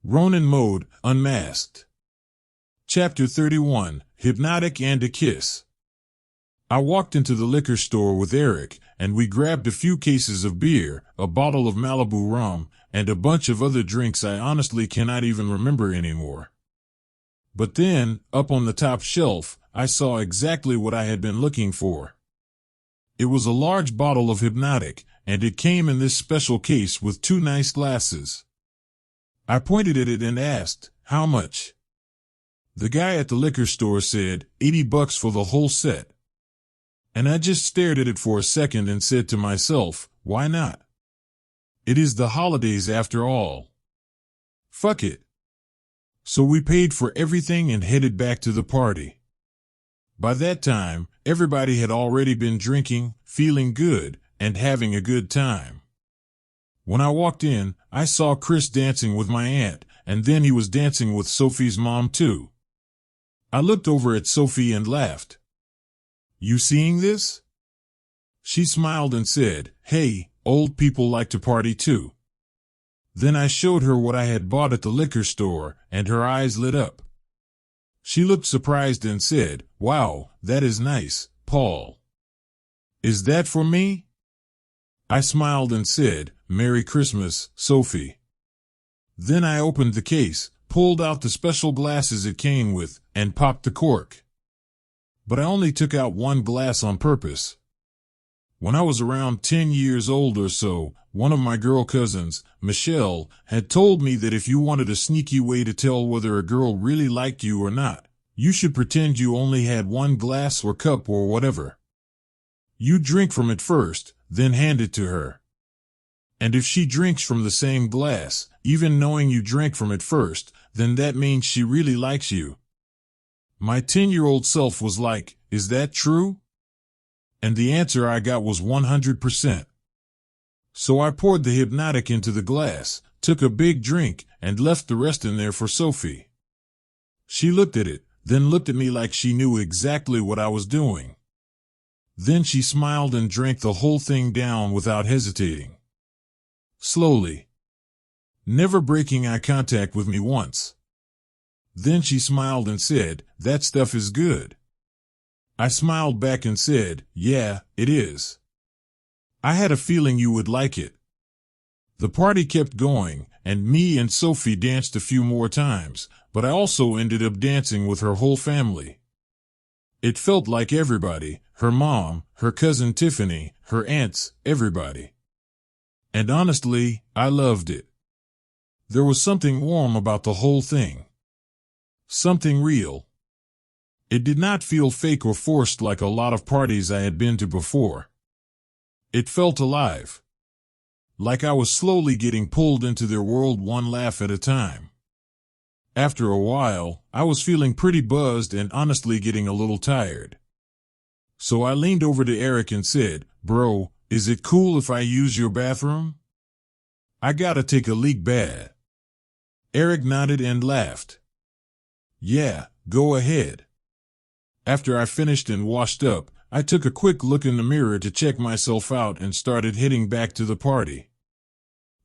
Ronin Mode Unmasked. Chapter 31, Hypnotic and a Kiss. I walked into the liquor store with Eric, and we grabbed a few cases of beer, a bottle of Malibu rum, and a bunch of other drinks I honestly cannot even remember anymore. But then, up on the top shelf, I saw exactly what I had been looking for. It was a large bottle of Hypnotic, and it came in this special case with two nice glasses. I pointed at it and asked, "How much?" The guy at the liquor store said, $80 for the whole set. And I just stared at it for a second and said to myself, why not? It is the holidays after all. Fuck it. So we paid for everything and headed back to the party. By that time, everybody had already been drinking, feeling good, and having a good time. When I walked in, I saw Chris dancing with my aunt, and then he was dancing with Sophie's mom too. I looked over at Sophie and laughed. "You seeing this?" She smiled and said, "Hey, old people like to party too." Then I showed her what I had bought at the liquor store, and her eyes lit up. She looked surprised and said, "Wow, that is nice, Paul. Is that for me?" I smiled and said, "Merry Christmas, Sophie." Then I opened the case, pulled out the special glasses it came with, and popped the cork. But I only took out one glass on purpose. When I was around 10 years old or so, one of my girl cousins, Michelle, had told me that if you wanted a sneaky way to tell whether a girl really liked you or not, you should pretend you only had one glass or cup or whatever. You drink from it first, then hand it to her. And if she drinks from the same glass, even knowing you drank from it first, then that means she really likes you. My 10-year-old self was like, "Is that true?" And the answer I got was 100%. So I poured the Hypnotic into the glass, took a big drink, and left the rest in there for Sophie. She looked at it, then looked at me like she knew exactly what I was doing. Then she smiled and drank the whole thing down without hesitating. Slowly. Never breaking eye contact with me once. Then she smiled and said, "That stuff is good." I smiled back and said, "Yeah, it is. I had a feeling you would like it." The party kept going, and me and Sophie danced a few more times, but I also ended up dancing with her whole family. It felt like everybody, her mom, her cousin Tiffany, her aunts, everybody. And honestly, I loved it. There was something warm about the whole thing. Something real. It did not feel fake or forced like a lot of parties I had been to before. It felt alive. Like I was slowly getting pulled into their world one laugh at a time. After a while, I was feeling pretty buzzed and honestly getting a little tired. So I leaned over to Eric and said, "Bro, is it cool if I use your bathroom? I gotta take a leak bad." Eric nodded and laughed. "Yeah, go ahead." After I finished and washed up, I took a quick look in the mirror to check myself out and started heading back to the party.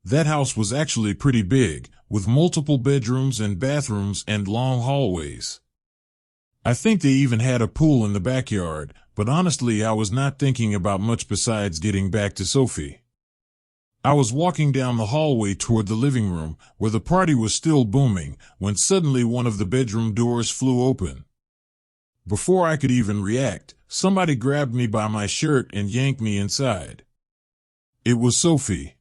That house was actually pretty big, with multiple bedrooms and bathrooms and long hallways. I think they even had a pool in the backyard, but honestly I was not thinking about much besides getting back to Sophie. I was walking down the hallway toward the living room, where the party was still booming, when suddenly one of the bedroom doors flew open. Before I could even react, somebody grabbed me by my shirt and yanked me inside. It was Sophie.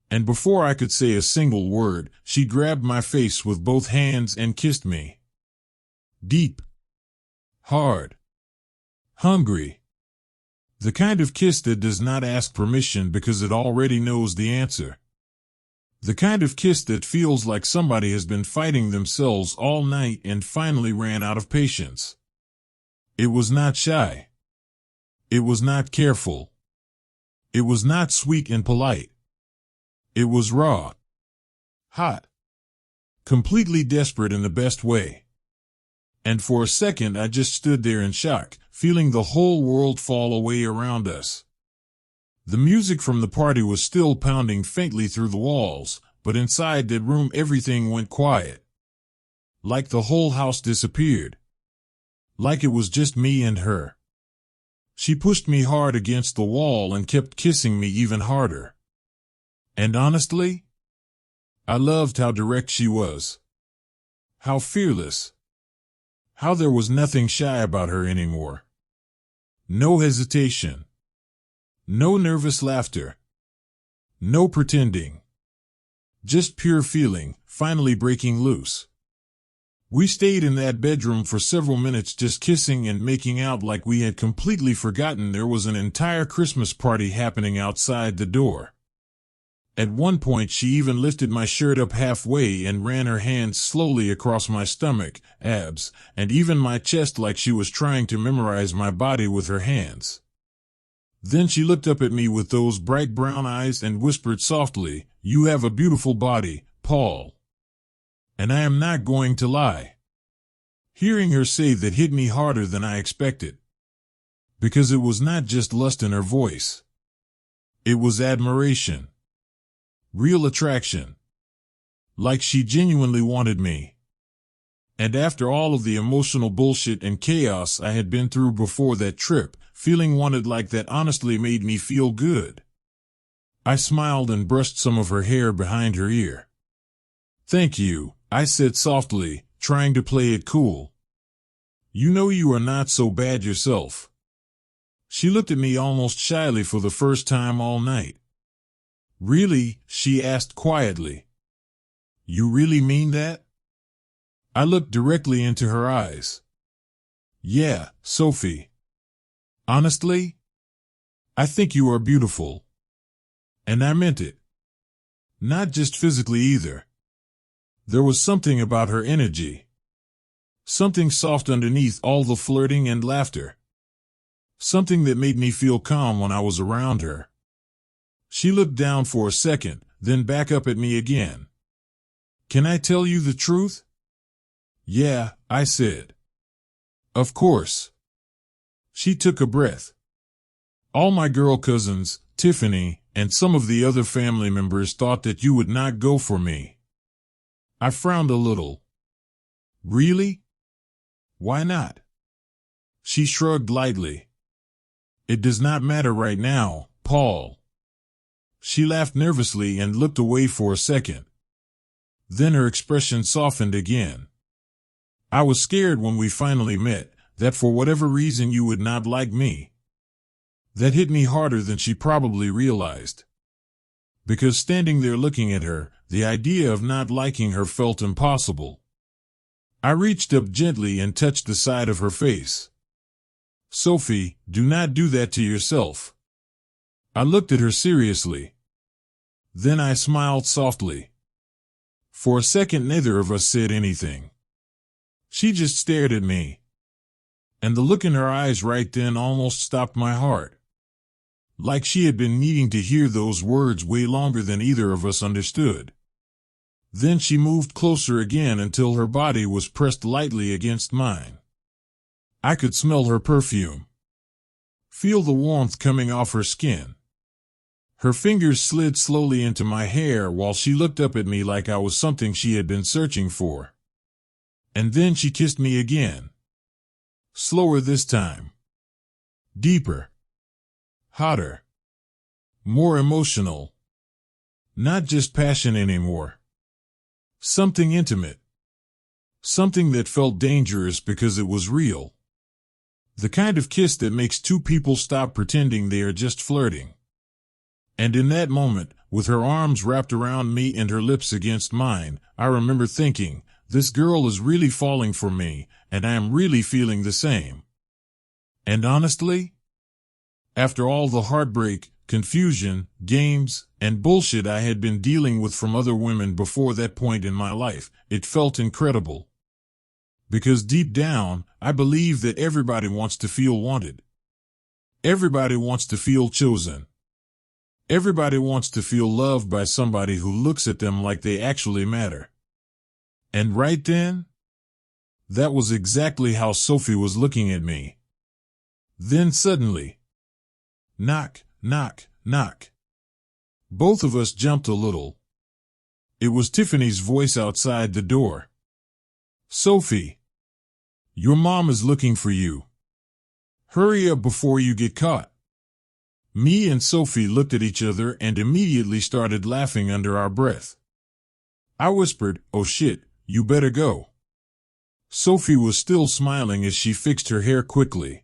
And before I could say a single word, she grabbed my face with both hands and kissed me. Deep. Hard. Hungry. The kind of kiss that does not ask permission because it already knows the answer. The kind of kiss that feels like somebody has been fighting themselves all night and finally ran out of patience. It was not shy. It was not careful. It was not sweet and polite. It was raw. Hot. Completely desperate in the best way. And for a second I just stood there in shock, feeling the whole world fall away around us. The music from the party was still pounding faintly through the walls, but inside that room everything went quiet. Like the whole house disappeared. Like it was just me and her. She pushed me hard against the wall and kept kissing me even harder. And honestly, I loved how direct she was. How fearless. How there was nothing shy about her anymore. No hesitation. No nervous laughter. No pretending. Just pure feeling, finally breaking loose. We stayed in that bedroom for several minutes just kissing and making out like we had completely forgotten there was an entire Christmas party happening outside the door. At one point she even lifted my shirt up halfway and ran her hands slowly across my stomach, abs, and even my chest like she was trying to memorize my body with her hands. Then she looked up at me with those bright brown eyes and whispered softly, "You have a beautiful body, Paul." And I am not going to lie. Hearing her say that hit me harder than I expected. Because it was not just lust in her voice. It was admiration. Real attraction. Like she genuinely wanted me. And after all of the emotional bullshit and chaos I had been through before that trip, feeling wanted like that honestly made me feel good. I smiled and brushed some of her hair behind her ear. "Thank you," I said softly, trying to play it cool. "You know you are not so bad yourself." She looked at me almost shyly for the first time all night. "Really?" she asked quietly. "You really mean that?" I looked directly into her eyes. "Yeah, Sophie. Honestly, I think you are beautiful." And I meant it. Not just physically either. There was something about her energy. Something soft underneath all the flirting and laughter. Something that made me feel calm when I was around her. She looked down for a second, then back up at me again. "Can I tell you the truth?" "Yeah," I said. "Of course." She took a breath. "All my girl cousins, Tiffany, and some of the other family members thought that you would not go for me." I frowned a little. "Really? Why not?" She shrugged lightly. "It does not matter right now, Paul." She laughed nervously and looked away for a second. Then her expression softened again. "I was scared when we finally met, that for whatever reason you would not like me." That hit me harder than she probably realized. Because standing there looking at her, the idea of not liking her felt impossible. I reached up gently and touched the side of her face. "Sophie, do not do that to yourself." I looked at her seriously. Then I smiled softly. For a second neither of us said anything. She just stared at me. And the look in her eyes right then almost stopped my heart. Like she had been needing to hear those words way longer than either of us understood. Then she moved closer again until her body was pressed lightly against mine. I could smell her perfume. Feel the warmth coming off her skin. Her fingers slid slowly into my hair while she looked up at me like I was something she had been searching for. And then she kissed me again. Slower this time. Deeper. Hotter. More emotional. Not just passion anymore. Something intimate. Something that felt dangerous because it was real. The kind of kiss that makes two people stop pretending they are just flirting. And in that moment, with her arms wrapped around me and her lips against mine, I remember thinking, this girl is really falling for me, and I am really feeling the same. And honestly, after all the heartbreak, confusion, games, and bullshit I had been dealing with from other women before that point in my life, it felt incredible. Because deep down, I believe that everybody wants to feel wanted. Everybody wants to feel chosen. Everybody wants to feel loved by somebody who looks at them like they actually matter. And right then, that was exactly how Sophie was looking at me. Then suddenly, knock, knock, knock. Both of us jumped a little. It was Tiffany's voice outside the door. Sophie, your mom is looking for you. Hurry up before you get caught. Me and Sophie looked at each other and immediately started laughing under our breath. I whispered, "Oh shit, you better go." Sophie was still smiling as she fixed her hair quickly.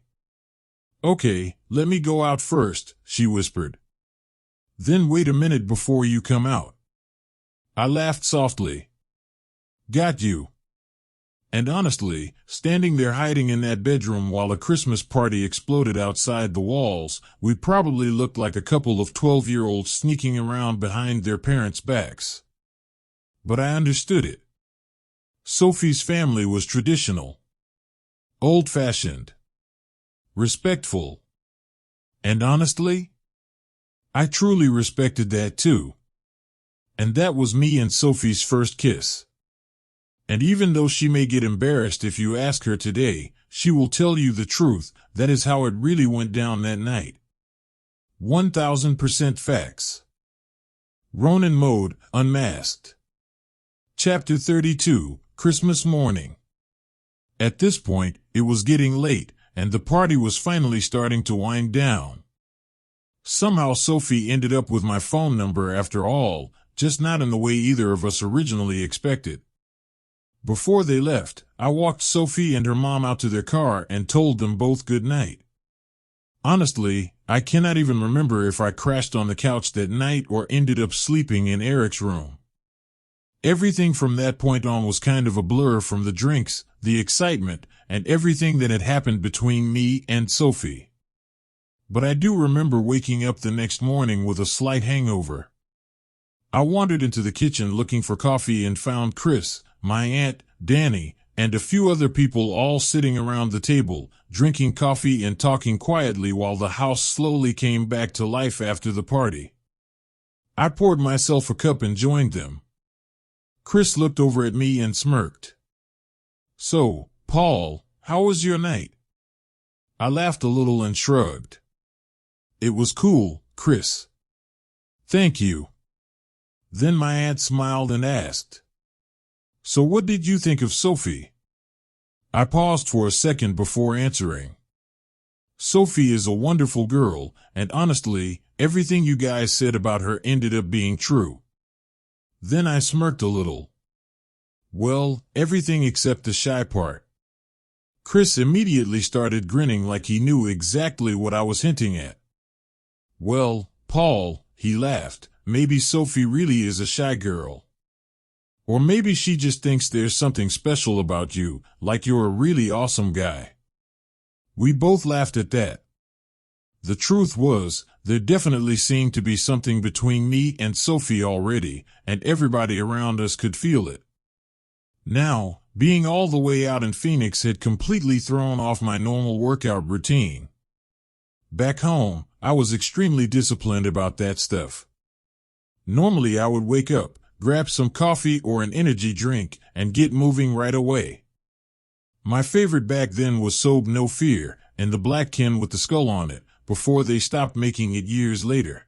"Okay, let me go out first," she whispered. "Then wait a minute before you come out." I laughed softly. Got you. And honestly, standing there hiding in that bedroom while a Christmas party exploded outside the walls, we probably looked like a couple of 12-year-olds sneaking around behind their parents' backs. But I understood it. Sophie's family was traditional, old-fashioned, respectful. And honestly, I truly respected that too. And that was me and Sophie's first kiss. And even though she may get embarrassed if you ask her today, she will tell you the truth. That is how it really went down that night. 1000% facts. Ronin Mode Unmasked. Chapter 32, Christmas Morning. At this point, it was getting late, and the party was finally starting to wind down. Somehow Sophie ended up with my phone number after all, just not in the way either of us originally expected. Before they left, I walked Sophie and her mom out to their car and told them both good night. Honestly, I cannot even remember if I crashed on the couch that night or ended up sleeping in Eric's room. Everything from that point on was kind of a blur from the drinks, the excitement, and everything that had happened between me and Sophie. But I do remember waking up the next morning with a slight hangover. I wandered into the kitchen looking for coffee and found Chris, my aunt, Danny, and a few other people all sitting around the table, drinking coffee and talking quietly while the house slowly came back to life after the party. I poured myself a cup and joined them. Chris looked over at me and smirked. "So, Paul, how was your night?" I laughed a little and shrugged. "It was cool, Chris." "Thank you." Then my aunt smiled and asked, "So what did you think of Sophie?" I paused for a second before answering. Sophie is a wonderful girl, and honestly, everything you guys said about her ended up being true. Then I smirked a little. Well, everything except the shy part. Chris immediately started grinning like he knew exactly what I was hinting at. "Well, Paul," he laughed, "maybe Sophie really is a shy girl. Or maybe she just thinks there's something special about you, like you're a really awesome guy." We both laughed at that. The truth was, there definitely seemed to be something between me and Sophie already, and everybody around us could feel it. Now, being all the way out in Phoenix had completely thrown off my normal workout routine. Back home, I was extremely disciplined about that stuff. Normally I would wake up, grab some coffee or an energy drink, and get moving right away. My favorite back then was Sob No Fear, and the black can with the skull on it, before they stopped making it years later.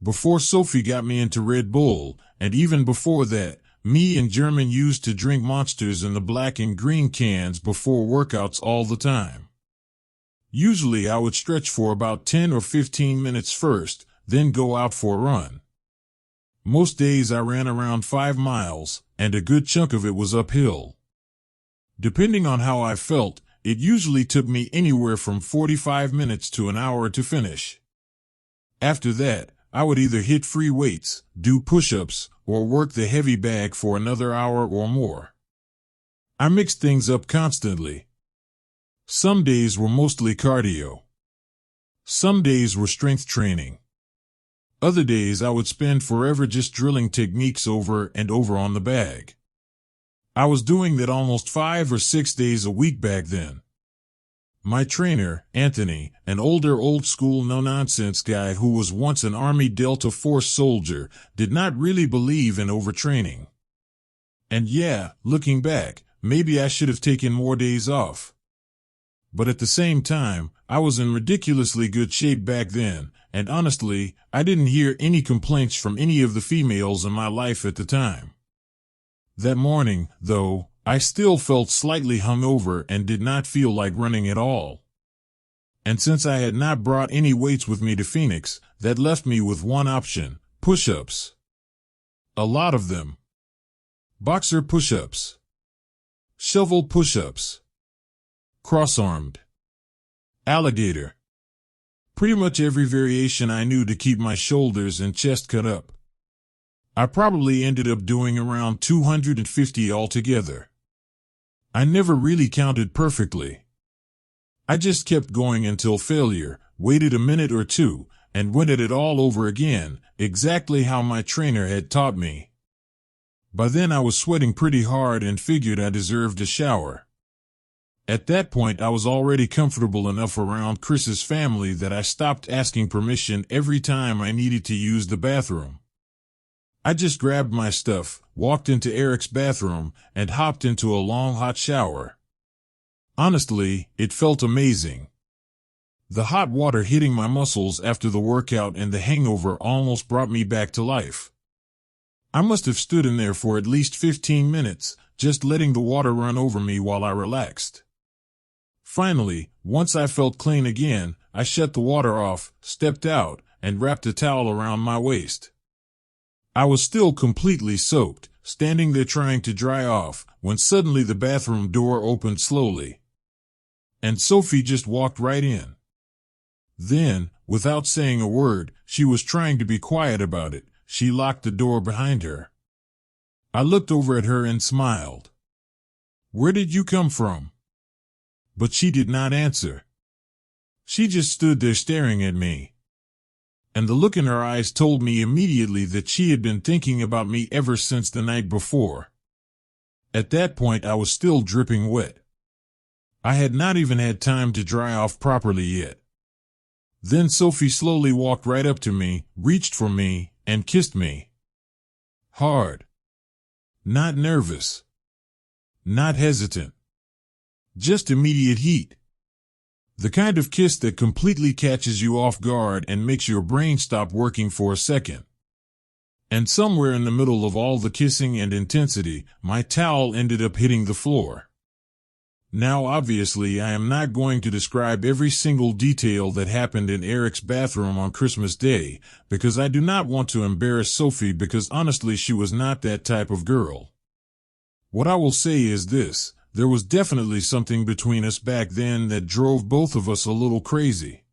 Before Sophie got me into Red Bull, and even before that, me and German used to drink Monsters in the black and green cans before workouts all the time. Usually I would stretch for about 10 or 15 minutes first, then go out for a run. Most days I ran around 5 miles, and a good chunk of it was uphill. Depending on how I felt, it usually took me anywhere from 45 minutes to an hour to finish. After that, I would either hit free weights, do push-ups, or work the heavy bag for another hour or more. I mixed things up constantly. Some days were mostly cardio. Some days were strength training. Other days I would spend forever just drilling techniques over and over on the bag. I was doing that almost 5 or 6 days a week back then. My trainer, Anthony, an older old-school no-nonsense guy who was once an Army Delta Force soldier, did not really believe in overtraining. And yeah, looking back, maybe I should have taken more days off. But at the same time, I was in ridiculously good shape back then, and honestly, I didn't hear any complaints from any of the females in my life at the time. That morning, though, I still felt slightly hungover and did not feel like running at all. And since I had not brought any weights with me to Phoenix, that left me with one option: push-ups. A lot of them. Boxer push-ups. Shovel push-ups. Cross-armed. Alligator. Pretty much every variation I knew to keep my shoulders and chest cut up. I probably ended up doing around 250 altogether. I never really counted perfectly. I just kept going until failure, waited a minute or two, and went at it all over again, exactly how my trainer had taught me. By then I was sweating pretty hard and figured I deserved a shower. At that point I was already comfortable enough around Chris's family that I stopped asking permission every time I needed to use the bathroom. I just grabbed my stuff, walked into Eric's bathroom, and hopped into a long hot shower. Honestly, it felt amazing. The hot water hitting my muscles after the workout and the hangover almost brought me back to life. I must have stood in there for at least 15 minutes, just letting the water run over me while I relaxed. Finally, once I felt clean again, I shut the water off, stepped out, and wrapped a towel around my waist. I was still completely soaked, standing there trying to dry off, when suddenly the bathroom door opened slowly. And Sophie just walked right in. Then, without saying a word, she was trying to be quiet about it, she locked the door behind her. I looked over at her and smiled. "Where did you come from?" But she did not answer. She just stood there staring at me. And the look in her eyes told me immediately that she had been thinking about me ever since the night before. At that point I was still dripping wet. I had not even had time to dry off properly yet. Then Sophie slowly walked right up to me, reached for me, and kissed me. Hard. Not nervous. Not hesitant. Just immediate heat. The kind of kiss that completely catches you off guard and makes your brain stop working for a second. And somewhere in the middle of all the kissing and intensity, my towel ended up hitting the floor. Now obviously I am not going to describe every single detail that happened in Eric's bathroom on Christmas Day, because I do not want to embarrass Sophie, because honestly she was not that type of girl. What I will say is this: there was definitely something between us back then that drove both of us a little crazy.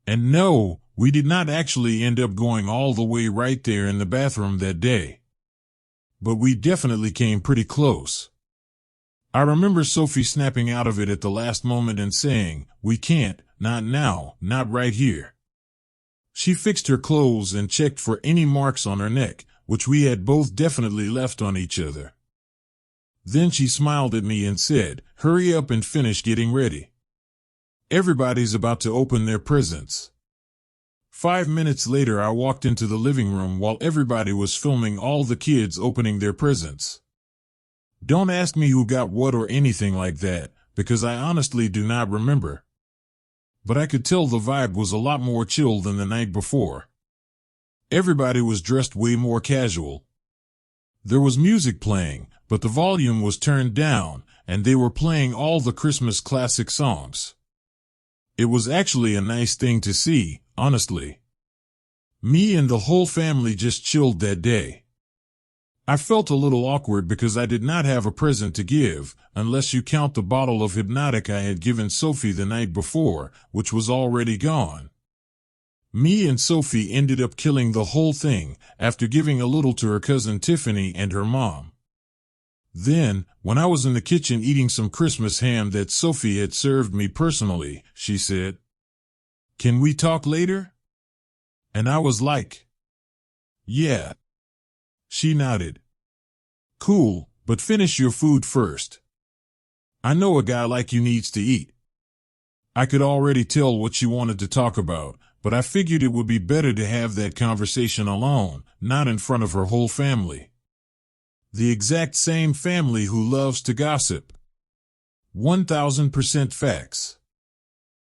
And no, we did not actually end up going all the way right there in the bathroom that day. But we definitely came pretty close. I remember Sophie snapping out of it at the last moment and saying, "We can't, not now, not right here." She fixed her clothes and checked for any marks on her neck, which we had both definitely left on each other. Then she smiled at me and said, "Hurry up and finish getting ready. Everybody's about to open their presents." 5 minutes later I walked into the living room while everybody was filming all the kids opening their presents. Don't ask me who got what or anything like that, because I honestly do not remember. But I could tell the vibe was a lot more chill than the night before. Everybody was dressed way more casual. There was music playing, but the volume was turned down, and they were playing all the Christmas classic songs. It was actually a nice thing to see, honestly. Me and the whole family just chilled that day. I felt a little awkward because I did not have a present to give, unless you count the bottle of Hypnotic I had given Sophie the night before, which was already gone. Me and Sophie ended up killing the whole thing, after giving a little to her cousin Tiffany and her mom. Then, when I was in the kitchen eating some Christmas ham that Sophie had served me personally, she said, "Can we talk later?" And I was like, "Yeah." She nodded. "Cool, but finish your food first. I know a guy like you needs to eat." I could already tell what she wanted to talk about, but I figured it would be better to have that conversation alone, not in front of her whole family. The exact same family who loves to gossip. 1000% facts.